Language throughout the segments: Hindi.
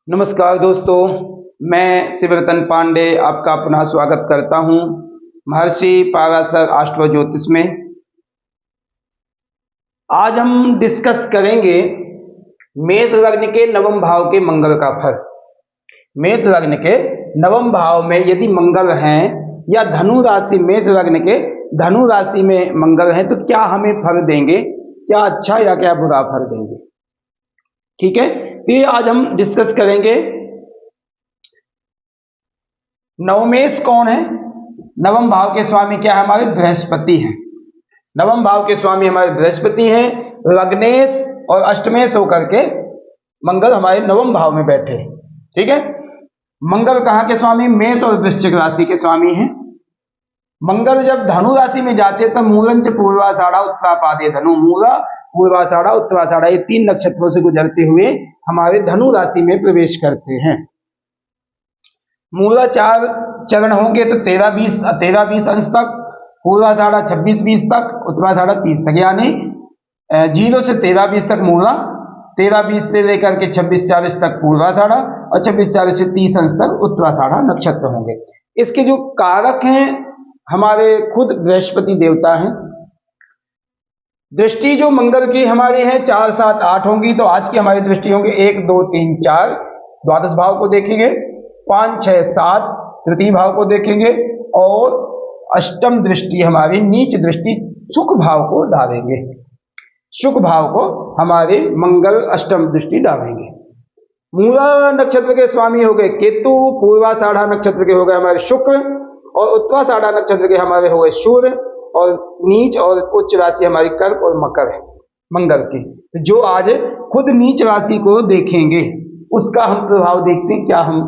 नमस्कार दोस्तों, मैं शिवरतन पांडे आपका पुनः स्वागत करता हूं महर्षि पाराशर एस्ट्रो ज्योतिष में। आज हम डिस्कस करेंगे मेष लग्न के नवम भाव के मंगल का फल। मेष लग्न के नवम भाव में यदि मंगल हैं या धनु राशि, मेष लग्न के धनु राशि में मंगल हैं तो क्या हमें फल देंगे, क्या अच्छा या क्या बुरा फल देंगे। ठीक है, तो ये आज हम डिस्कस करेंगे। नवमेश कौन है? नवम भाव के स्वामी क्या है? हमारे बृहस्पति हैं। नवम भाव के स्वामी हमारे बृहस्पति हैं। लग्नेश और अष्टमेश होकर के मंगल हमारे नवम भाव में बैठे। ठीक है, मंगल कहाँ के स्वामी? मेष और वृश्चिक राशि के स्वामी हैं। मंगल जब धनु राशि में जाते तो मूलंच पूर्वाषाढ़ा उत्तरापादे धनु, मूला पूर्वाषाढ़ा उत्तराषाढ़ा, ये 3 नक्षत्रों से गुजरते हुए हमारे धनु राशि में प्रवेश करते हैं। मूला 4 चरण होंगे तो 13-20 अंश तक, पूर्वाषाढ़ा 26-20 तक, उत्तराषाढ़ा 30 तक, यानी 0 से 13-20 तक मूला, 13-20 से लेकर के 26-24 तक पूर्वाषाढ़ा और 26-24 से 30 अंश तक उत्तराषाढ़ा नक्षत्र होंगे। इसके जो कारक हैं हमारे खुद बृहस्पति देवता हैं। दृष्टि जो मंगल की हमारी है 4, 7, 8 होंगी, तो आज की हमारी दृष्टि होंगी 1, 2, 3, 4 द्वादश भाव को देखेंगे, 5, 6, 7 तृतीय भाव को देखेंगे और अष्टम दृष्टि हमारी नीच दृष्टि सुख भाव को डालेंगे। सुख भाव को हमारे मंगल अष्टम दृष्टि डालेंगे। मूला नक्षत्र के स्वामी हो गए केतु, पूर्वाषाढ़ा नक्षत्र के हो गए हमारे शुक्र और उत्तराषाढ़ा नक्षत्र के हमारे हो गए सूर्य और नीच और उच्च राशि हमारी कर्क और मकर है मंगल की। तो जो आज खुद नीच राशि को देखेंगे उसका हम प्रभाव देखते हैं, क्या हम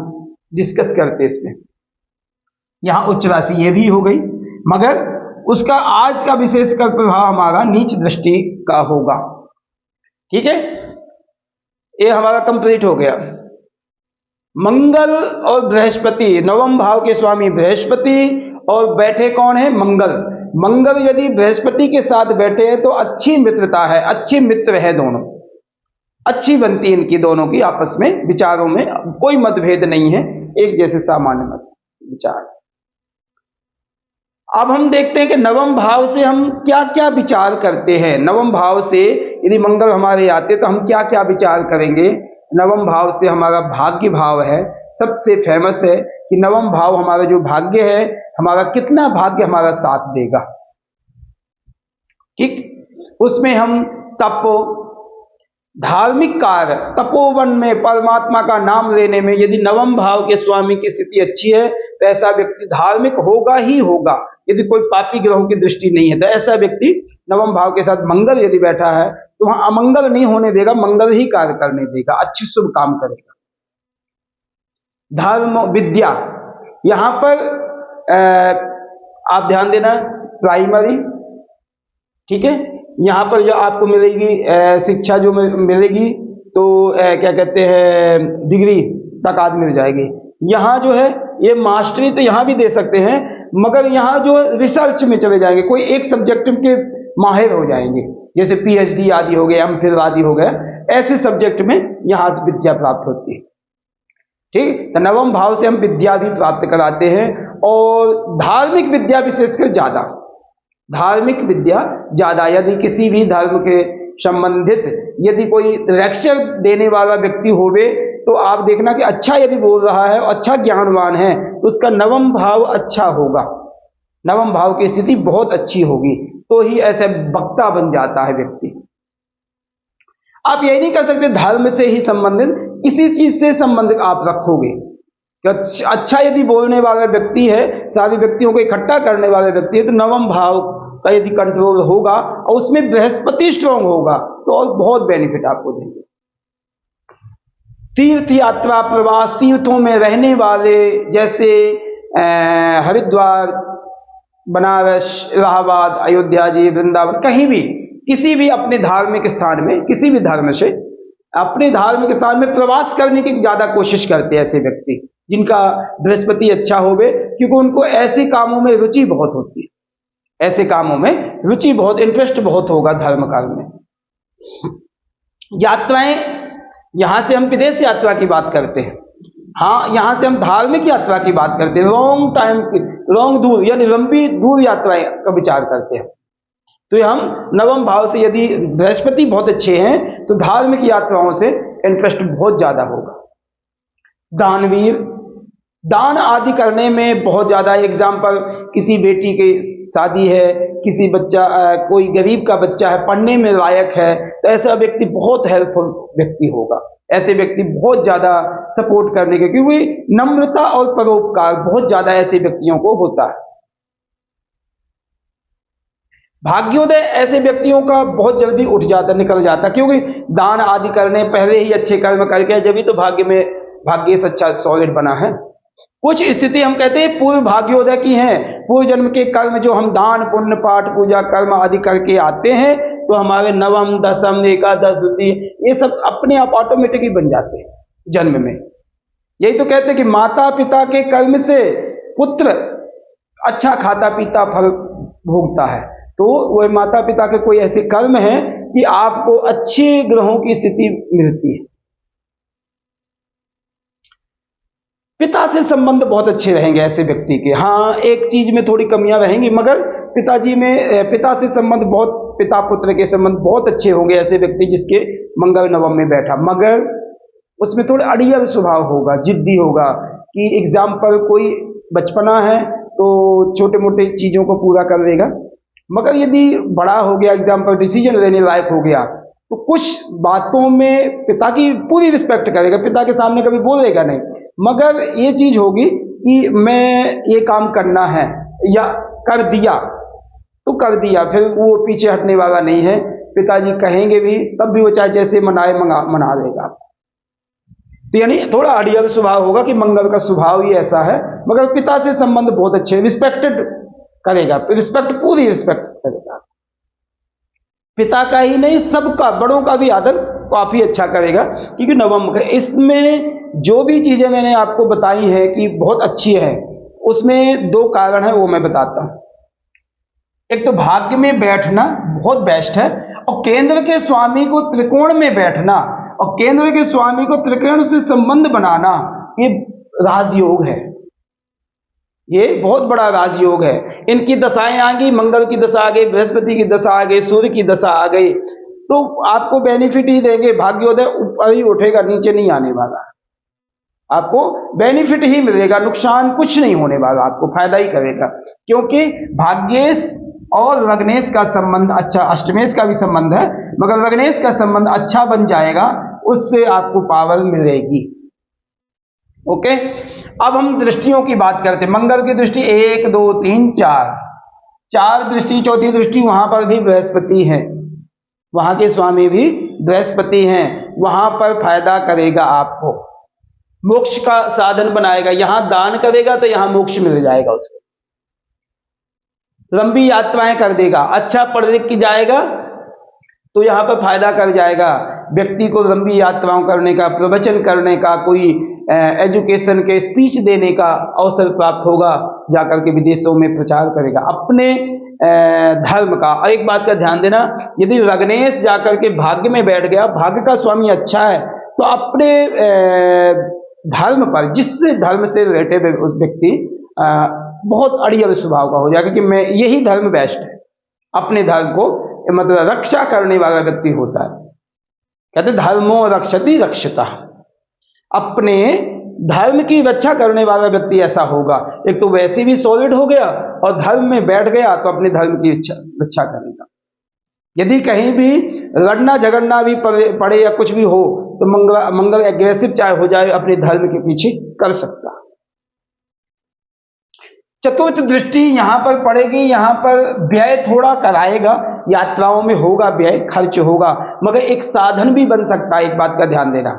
डिस्कस करते हैं इसमें। यहां उच्च राशि ये भी हो गई, मगर उसका आज का विशेषकर प्रभाव हमारा नीच दृष्टि का होगा। ठीक है, ये हमारा कंप्लीट हो गया। मंगल और बृहस्पति, नवम भाव के स्वामी बृहस्पति और बैठे कौन है? मंगल। मंगल यदि बृहस्पति के साथ बैठे हैं तो अच्छी मित्रता है, अच्छे मित्र है, दोनों अच्छी बनती है इनकी दोनों की आपस में, विचारों में कोई मतभेद नहीं है, एक जैसे सामान्य मत विचार। अब हम देखते हैं कि नवम भाव से हम क्या क्या विचार करते हैं। नवम भाव से यदि मंगल हमारे आते तो हम क्या क्या विचार करेंगे। नवम भाव से हमारा भाग्य भाव है, सबसे फेमस है कि नवम भाव हमारा जो भाग्य है, हमारा कितना भाग्य हमारा साथ देगा। ठीक, उसमें हम तपो धार्मिक कार्य, तपोवन में परमात्मा का नाम लेने में यदि नवम भाव के स्वामी की स्थिति अच्छी है तो ऐसा व्यक्ति धार्मिक होगा ही होगा। यदि कोई पापी ग्रहों की दृष्टि नहीं है तो ऐसा व्यक्ति नवम भाव के साथ मंगल यदि बैठा है तो वहां अमंगल नहीं होने देगा, मंगल ही कार्य करने देगा, अच्छे शुभ काम करेगा। धर्म विद्या, यहां पर आप ध्यान देना, प्राइमरी, ठीक है, यहां पर जो आपको मिलेगी शिक्षा जो मिलेगी तो क्या कहते हैं डिग्री तक आदमी मिल जाएगी। यहां जो है ये मास्टरी तो यहां भी दे सकते हैं, मगर यहां जो रिसर्च में चले जाएंगे, कोई एक सब्जेक्ट के माहिर हो जाएंगे, जैसे पीएचडी आदि हो गए, एमफिल आदि हो गए, ऐसे सब्जेक्ट में यहां से विद्या प्राप्त होती है। ठीक, तो नवम भाव से हम विद्या भी प्राप्त कराते हैं और धार्मिक विद्या विशेषकर ज्यादा, धार्मिक विद्या ज्यादा। यदि किसी भी धर्म के संबंधित यदि कोई लेक्चर देने वाला व्यक्ति होवे तो आप देखना कि अच्छा यदि बोल रहा है, अच्छा ज्ञानवान है तो उसका नवम भाव अच्छा होगा, नवम भाव की स्थिति बहुत अच्छी होगी, तो ही ऐसे वक्ता बन जाता है व्यक्ति। आप यही नहीं कर सकते धर्म से ही संबंधित, किसी चीज से संबंधित आप रखोगे। अच्छा यदि बोलने वाला व्यक्ति है, सारे व्यक्तियों को इकट्ठा करने वाला व्यक्ति है, तो नवम भाव का यदि कंट्रोल होगा और उसमें बृहस्पति स्ट्रांग होगा तो और बहुत बेनिफिट आपको देंगे। तीर्थ यात्रा, प्रवास, तीर्थों में रहने वाले, जैसे हरिद्वार, बनारस, इलाहाबाद, अयोध्या जी, वृंदावन, कहीं भी किसी भी अपने धार्मिक स्थान में, किसी भी धर्म से अपने धार्मिक स्थान में प्रवास करने की ज्यादा कोशिश करते हैं ऐसे व्यक्ति जिनका बृहस्पति अच्छा होवे, क्योंकि उनको ऐसे कामों में रुचि बहुत होती है, ऐसे कामों में रुचि बहुत, इंटरेस्ट बहुत होगा धर्म काल में। यात्राएं यहाँ से हम विदेश यात्रा की बात करते हैं, हाँ यहाँ से हम धार्मिक यात्रा की बात करते हैं, लॉन्ग टाइम की, लॉन्ग दूर यानी लंबी दूर यात्राएं का विचार करते हैं। तो हम नवम भाव से यदि बृहस्पति बहुत अच्छे हैं तो धार्मिक यात्राओं से इंटरेस्ट बहुत ज्यादा होगा। दानवीर, दान आदि करने में बहुत ज्यादा, एग्जाम्पल किसी बेटी की शादी है, किसी बच्चा कोई गरीब का बच्चा है, पढ़ने में लायक है, तो ऐसा व्यक्ति बहुत हेल्पफुल व्यक्ति होगा। ऐसे व्यक्ति बहुत ज्यादा सपोर्ट करने के, क्योंकि नम्रता और परोपकार बहुत ज्यादा ऐसे व्यक्तियों को होता है। भाग्योदय ऐसे व्यक्तियों का बहुत जल्दी उठ जाता, निकल जाता, क्योंकि दान आदि करने, पहले ही अच्छे कर्म करके, जब भी तो भाग्य से अच्छा सॉलिड बना है। कुछ स्थिति हम कहते हैं पूर्व भाग्योदय की हैं, पूर्व जन्म के कर्म जो हम दान पुण्य पाठ पूजा कर्म आदि करके आते हैं, तो हमारे नवम दसम एकादश द्वितीय ये सब अपने आप ऑटोमेटिकली बन जाते हैं जन्म में। यही तो कहते हैं कि माता पिता के कर्म से पुत्र अच्छा खाता पीता फल भोगता है। तो वह माता पिता के कोई ऐसे कर्म हैं कि आपको अच्छे ग्रहों की स्थिति मिलती है। पिता से संबंध बहुत अच्छे रहेंगे ऐसे व्यक्ति के। हाँ, एक चीज में थोड़ी कमियां रहेंगी, मगर पिताजी में, पिता से संबंध बहुत, पिता पुत्र के संबंध बहुत अच्छे होंगे ऐसे व्यक्ति जिसके मंगल नवम में बैठा। मगर उसमें थोड़ा अड़ियल स्वभाव होगा, जिद्दी होगा, कि एग्जाम्पल कोई बचपना है तो छोटे मोटे चीजों को पूरा कर देगा, मगर यदि बड़ा हो गया, एग्जाम्पल डिसीजन लेने लायक हो गया, तो कुछ बातों में पिता की पूरी रिस्पेक्ट करेगा, पिता के सामने कभी बोलेगा नहीं, मगर ये चीज होगी कि मैं ये काम करना है या कर दिया तो कर दिया, फिर वो पीछे हटने वाला नहीं है। पिताजी कहेंगे भी तब भी वो चाहे जैसे मना लेगा। तो यानी थोड़ा अड़ियल स्वभाव होगा कि मंगल का स्वभाव ही ऐसा है, मगर पिता से संबंध बहुत अच्छे, रिस्पेक्टेड करेगा, रिस्पेक्ट, पूरी रिस्पेक्ट करेगा। पिता का ही नहीं, सबका, बड़ों का भी आदर काफी अच्छा करेगा, क्योंकि नवम का इसमें जो भी चीजें मैंने आपको बताई है कि बहुत अच्छी है, उसमें दो कारण है, वो मैं बताता हूं। एक तो भाग्य में बैठना बहुत बेस्ट है, और केंद्र के स्वामी को त्रिकोण में बैठना और केंद्र के स्वामी को त्रिकोण से संबंध बनाना, ये राजयोग है, ये बहुत बड़ा राजयोग है। इनकी दशाएं आ गई, मंगल की दशा आ गई, बृहस्पति की दशा आ गई, सूर्य की दशा आ गई, तो आपको बेनिफिट ही देंगे। भाग्योदय ऊपर ही उठेगा, नीचे नहीं आने वाला, आपको बेनिफिट ही मिलेगा, नुकसान कुछ नहीं होने वाला, आपको फायदा ही करेगा। क्योंकि भाग्येश और लग्नेश का संबंध अच्छा, अष्टमेश का भी संबंध है, मगर लग्नेश का संबंध अच्छा बन जाएगा, उससे आपको पावर मिलेगी। ओके, अब हम दृष्टियों की बात करते हैं। मंगल की दृष्टि 1 2 3 4, 4 दृष्टि, चौथी दृष्टि वहां पर भी बृहस्पति है, वहां के स्वामी भी बृहस्पति हैं, वहां पर फायदा करेगा, आपको मोक्ष का साधन बनाएगा। यहां दान करेगा तो यहां मोक्ष मिल जाएगा उसको, लंबी यात्राएं कर देगा, अच्छा पढ़ लिख के जाएगा तो यहां पर फायदा कर जाएगा। व्यक्ति को लंबी यात्राओं करने का, प्रवचन करने का, कोई एजुकेशन के स्पीच देने का अवसर प्राप्त होगा, जाकर के विदेशों में प्रचार करेगा अपने धर्म का। और एक बात का ध्यान देना, यदि लग्नेश जाकर के भाग्य में बैठ गया, भाग्य का स्वामी अच्छा है, तो अपने धर्म पर, जिससे धर्म से रिलेटेड व्यक्ति बहुत अड़ियल स्वभाव का हो जाएगा कि मैं यही धर्म बेस्ट है, अपने धर्म को मतलब रक्षा करने वाला व्यक्ति होता है। कहते धर्मो रक्षति रक्षता, अपने धर्म की रक्षा करने वाला व्यक्ति ऐसा होगा। एक तो वैसे भी सॉलिड हो गया और धर्म में बैठ गया तो अपने धर्म की रक्षा करेगा। यदि कहीं भी लड़ना झगड़ना भी पड़े या कुछ भी हो तो मंगल एग्रेसिव चाहे हो जाए, अपने धर्म के पीछे कर सकता। चतुर्थ दृष्टि यहां पर पड़ेगी, यहां पर व्यय थोड़ा कराएगा, यात्राओं में होगा व्यय, खर्च होगा, मगर एक साधन भी बन सकता है। एक बात का ध्यान देना,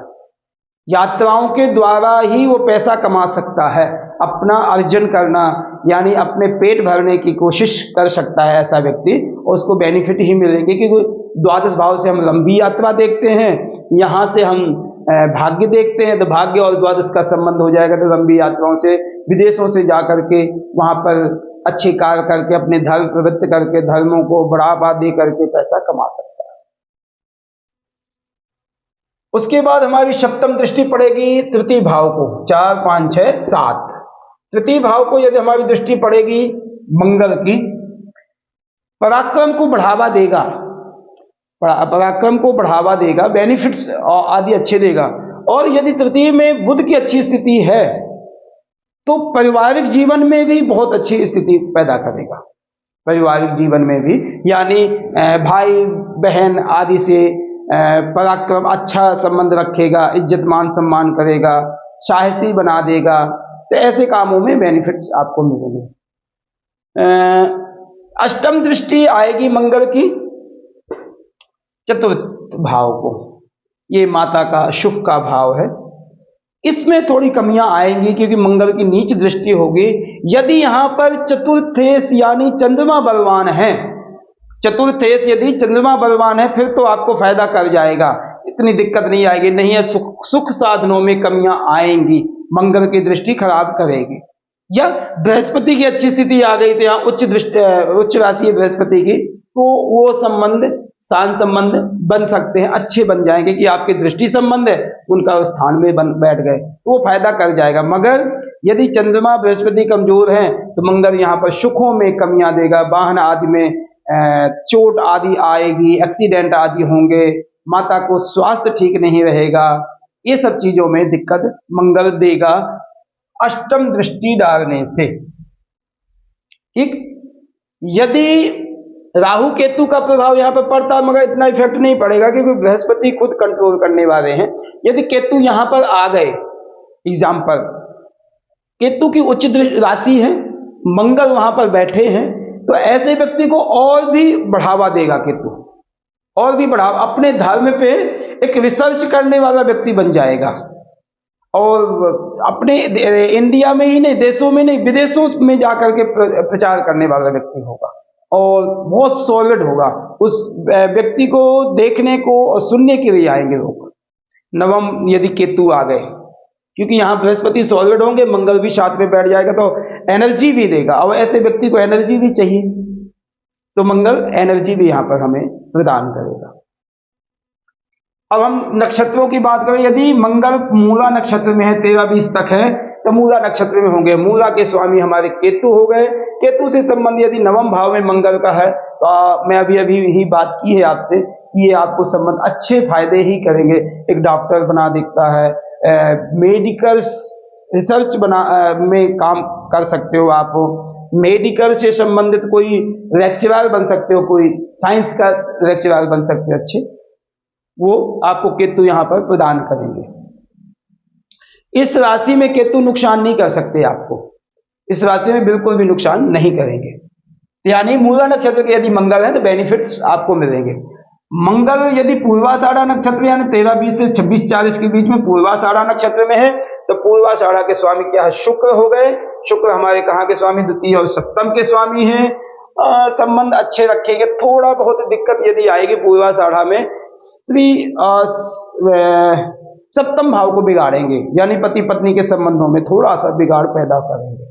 यात्राओं के द्वारा ही वो पैसा कमा सकता है, अपना अर्जन करना यानी अपने पेट भरने की कोशिश कर सकता है ऐसा व्यक्ति, और उसको बेनिफिट ही मिलेंगे। क्योंकि द्वादश भाव से हम लंबी यात्रा देखते हैं, यहां से हम भाग्य देखते हैं, तो भाग्य और द्वादश का संबंध हो जाएगा, तो लंबी यात्राओं से विदेशों से जाकर के वहां पर अच्छे कार्य करके, अपने धर्म प्रवृत्त करके, धर्मों को बढ़ावा दे करके पैसा कमा सकता है। उसके बाद हमारी सप्तम दृष्टि पड़ेगी तृतीय भाव को, 4 5 6 7। तृतीय भाव को यदि हमारी दृष्टि पड़ेगी मंगल की, पराक्रम को बढ़ावा देगा, पराक्रम को बढ़ावा देगा, बेनिफिट्स आदि अच्छे देगा। और यदि तृतीय में बुध की अच्छी स्थिति है तो पारिवारिक जीवन में भी बहुत अच्छी स्थिति पैदा करेगा। पारिवारिक जीवन में भी यानी भाई बहन आदि से पराक्रम अच्छा संबंध रखेगा, इज्जत मान सम्मान करेगा, साहसी बना देगा। तो ऐसे कामों में बेनिफिट्स आपको मिलेंगे। अष्टम दृष्टि आएगी मंगल की चतुर्थ भाव को, ये माता का शुभ का भाव है। इसमें थोड़ी कमियां आएंगी क्योंकि मंगल की नीच दृष्टि होगी। यदि यहां पर चतुर्थेश यानी चंद्रमा बलवान है, चतुर्थेश यदि चंद्रमा बलवान है फिर तो आपको फायदा कर जाएगा, इतनी दिक्कत नहीं आएगी। नहीं है सुख साधनों में कमियां आएंगी, मंगल की दृष्टि खराब करेगी। या बृहस्पति की अच्छी स्थिति आ गई तो यहाँ उच्च राशि है बृहस्पति की, तो वो संबंध स्थान संबंध बन सकते हैं, अच्छे बन जाएंगे कि आपके दृष्टि संबंध है उनका स्थान में बैठ गए तो वो फायदा कर जाएगा। मगर यदि चंद्रमा बृहस्पति कमजोर है तो मंगल यहाँ पर सुखों में कमियां देगा, वाहन आदि में चोट आदि आएगी, एक्सीडेंट आदि होंगे, माता को स्वास्थ्य ठीक नहीं रहेगा, ये सब चीजों में दिक्कत मंगल देगा अष्टम दृष्टि डालने से। ठीक, यदि राहु केतु का प्रभाव यहां पर पड़ता है मगर इतना इफेक्ट नहीं पड़ेगा क्योंकि बृहस्पति खुद कंट्रोल करने वाले हैं। यदि केतु यहां पर आ गए, एग्जाम्पल केतु की उच्च राशि है, मंगल वहां पर बैठे हैं, तो ऐसे व्यक्ति को और भी बढ़ावा देगा केतु, और भी बढ़ावा, अपने धर्म पे एक रिसर्च करने वाला व्यक्ति बन जाएगा और अपने इंडिया में ही नहीं, देशों में नहीं, विदेशों में जाकर के प्रचार करने वाला व्यक्ति होगा और बहुत सॉलिड होगा। उस व्यक्ति को देखने को और सुनने के लिए आएंगे लोग, नवम यदि केतु आ गए, क्योंकि यहाँ बृहस्पति सॉलिड होंगे, मंगल भी साथ में बैठ जाएगा तो एनर्जी भी देगा, और ऐसे व्यक्ति को एनर्जी भी चाहिए तो मंगल एनर्जी भी यहाँ पर हमें प्रदान करेगा। अब हम नक्षत्रों की बात करें, यदि मंगल मूला नक्षत्र में है, 13-20 तक है, तो मूला नक्षत्र में होंगे। मूला के स्वामी हमारे केतु हो गए। केतु से संबंध यदि नवम भाव में मंगल का है तो मैं अभी ही बात की है आपसे, ये आपको संबंध अच्छे फायदे ही करेंगे। एक डॉक्टर बना देता है, मेडिकल रिसर्च में काम कर सकते हो आप, मेडिकल से संबंधित कोई लेक्चरर बन सकते हो, कोई साइंस का लेक्चरर बन सकते हो अच्छे, वो आपको केतु यहां पर प्रदान करेंगे। इस राशि में केतु नुकसान नहीं कर सकते आपको, इस राशि में बिल्कुल भी नुकसान नहीं करेंगे। यानी मूला नक्षत्र के यदि मंगल है तो बेनिफिट्स आपको मिलेंगे। मंगल यदि पूर्वाषाढ़ा नक्षत्र यानी 13-20 से 26-40 के बीच में पूर्वाषाढ़ा नक्षत्र में है तो पूर्वाषाढ़ा के स्वामी क्या है, शुक्र हो गए। शुक्र हमारे कहाँ के स्वामी, द्वितीय और सप्तम के स्वामी हैं। संबंध अच्छे रखेंगे। थोड़ा बहुत दिक्कत यदि आएगी पूर्वाषाढ़ा में, स्त्री सप्तम भाव को बिगाड़ेंगे, यानी पति पत्नी के संबंधों में थोड़ा सा बिगाड़ पैदा करेंगे,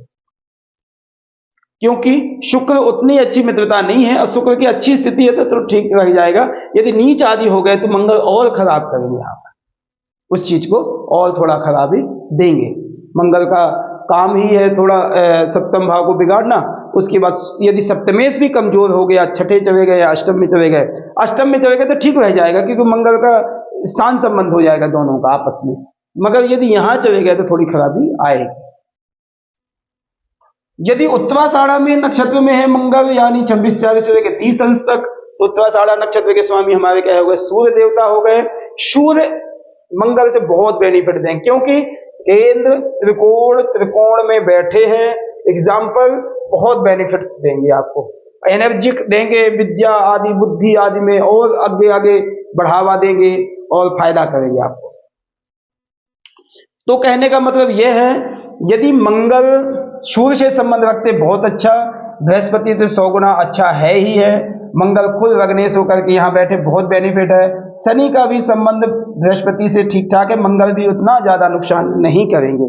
क्योंकि शुक्र उतनी अच्छी मित्रता नहीं है। और शुक्र की अच्छी स्थिति है तो ठीक रह जाएगा, यदि नीच आदि हो गए तो मंगल और खराब करेंगे, आप उस चीज को और थोड़ा खराबी देंगे। मंगल का काम ही है थोड़ा सप्तम भाव को बिगाड़ना। उसके बाद यदि सप्तमेश भी कमजोर हो गया, छठे चले गए या अष्टम में चले गए, अष्टम में चले गए तो ठीक रह जाएगा क्योंकि मंगल का स्थान संबंध हो जाएगा दोनों का आपस में। मगर यदि यहां चले गए तो थोड़ी खराबी आएगी। यदि उत्तराषाढ़ा में नक्षत्र में है मंगल यानी 26-40 से लेकर 30 अंश तक, उत्तराषाढ़ा नक्षत्र के स्वामी हमारे क्या हो गए, सूर्य देवता हो गए। सूर्य मंगल से बहुत बेनिफिट देंगे क्योंकि केंद्र त्रिकोण में बैठे हैं। एग्जाम्पल बहुत बेनिफिट्स देंगे आपको, एनर्जी देंगे, विद्या आदि बुद्धि आदि में और आगे आगे बढ़ावा देंगे और फायदा करेंगे आपको। तो कहने का मतलब यह है, यदि मंगल सूर्य से संबंध रखते बहुत अच्छा, बृहस्पति तो 100 गुना अच्छा है ही है। मंगल खुद लग्नेश होकर के यहाँ बैठे बहुत बेनिफिट है। शनि का भी संबंध बृहस्पति से ठीक ठाक है, मंगल भी उतना ज्यादा नुकसान नहीं करेंगे।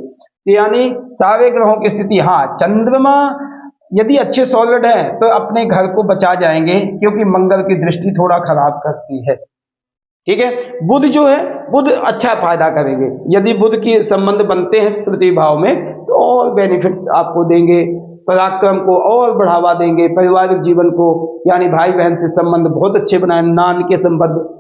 यानी सारे ग्रहों की स्थिति, हाँ चंद्रमा यदि अच्छे सॉलिड है तो अपने घर को बचा जाएंगे क्योंकि मंगल की दृष्टि थोड़ा खराब करती है। ठीक है। बुध जो है, बुध अच्छा फायदा करेंगे। यदि बुध के संबंध बनते हैं तृतीय भाव में तो और बेनिफिट्स आपको देंगे, पराक्रम को और बढ़ावा देंगे, पारिवारिक जीवन को यानी भाई बहन से संबंध बहुत अच्छे बनाए, नान के संबंध,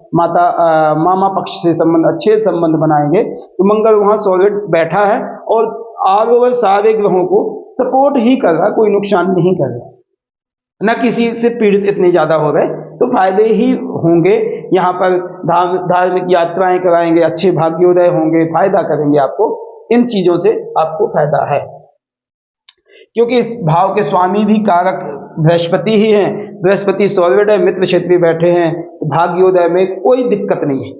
मामा पक्ष से संबंध, अच्छे संबंध बनाएंगे। तो मंगल वहां सॉलिड बैठा है और ऑल ओवर सारे ग्रहों को सपोर्ट ही कर रहा, कोई नुकसान नहीं कर रहा, न किसी से पीड़ित इतने ज्यादा हो गए, तो फायदे ही होंगे। यहाँ पर धार्मिक यात्राएं कराएंगे, अच्छे भाग्योदय होंगे, फायदा करेंगे आपको, इन चीजों से आपको फायदा है। क्योंकि इस भाव के स्वामी भी कारक बृहस्पति ही हैं, बृहस्पति सॉलिड है, मित्र क्षेत्र में बैठे हैं, भाग्योदय में कोई दिक्कत नहीं है,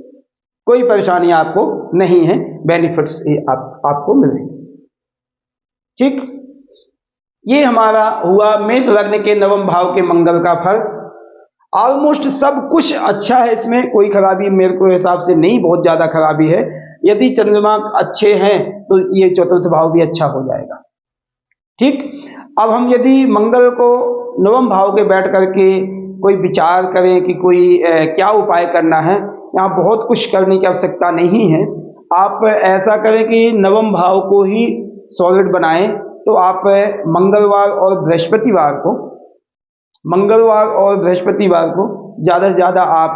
कोई परेशानी आपको नहीं है, बेनिफिट्स आपको मिलेंगे। ठीक, ये हमारा हुआ मेष लग्न के नवम भाव के मंगल का फल। ऑलमोस्ट सब कुछ अच्छा है, इसमें कोई खराबी मेरे को हिसाब से नहीं, बहुत ज्यादा खराबी है। यदि चंद्रमा अच्छे हैं तो ये चतुर्थ भाव भी अच्छा हो जाएगा। ठीक, अब हम यदि मंगल को नवम भाव के बैठ करके कोई विचार करें कि कोई क्या उपाय करना है, यहाँ बहुत कुछ करने की आवश्यकता नहीं है। आप ऐसा करें कि नवम भाव को ही सॉलिड बनाएं। तो आप मंगलवार और बृहस्पतिवार को ज़्यादा से ज़्यादा आप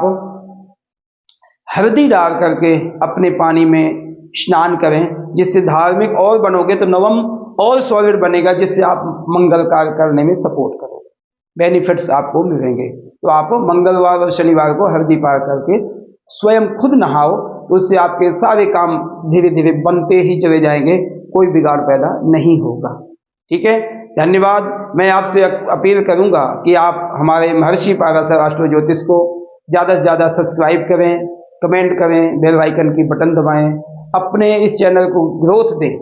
हल्दी डाल करके अपने पानी में स्नान करें, जिससे धार्मिक और बनोगे तो नवम और सॉलिड बनेगा, जिससे आप मंगल कार्य करने में सपोर्ट करोगे, बेनिफिट्स आपको मिलेंगे। तो आप मंगलवार और शनिवार को हल्दी पार करके स्वयं खुद नहाओ, तो उससे आपके सारे काम धीरे धीरे बनते ही चले जाएंगे, कोई बिगाड़ पैदा नहीं होगा। ठीक है, धन्यवाद। मैं आपसे अपील करूंगा कि आप हमारे महर्षि पाराशर एस्ट्रो ज्योतिष को ज़्यादा से ज़्यादा सब्सक्राइब करें, कमेंट करें, बेल आइकन की बटन दबाएं, अपने इस चैनल को ग्रोथ दें,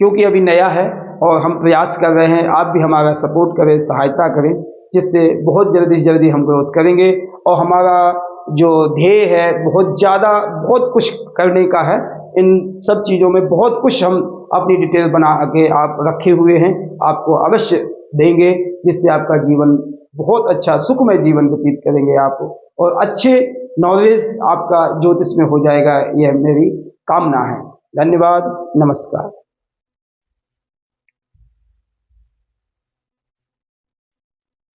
क्योंकि अभी नया है और हम प्रयास कर रहे हैं। आप भी हमारा सपोर्ट करें, सहायता करें, जिससे बहुत जल्दी से जल्दी हम ग्रोथ करेंगे। और हमारा जो ध्येय है बहुत कुछ करने का है। इन सब चीज़ों में बहुत कुछ हम अपनी डिटेल बना के आप रखे हुए हैं, आपको अवश्य देंगे, जिससे आपका जीवन बहुत अच्छा सुखमय जीवन व्यतीत करेंगे आप, और अच्छे नॉलेज आपका ज्योतिष में हो जाएगा, यह मेरी कामना है। धन्यवाद, नमस्कार।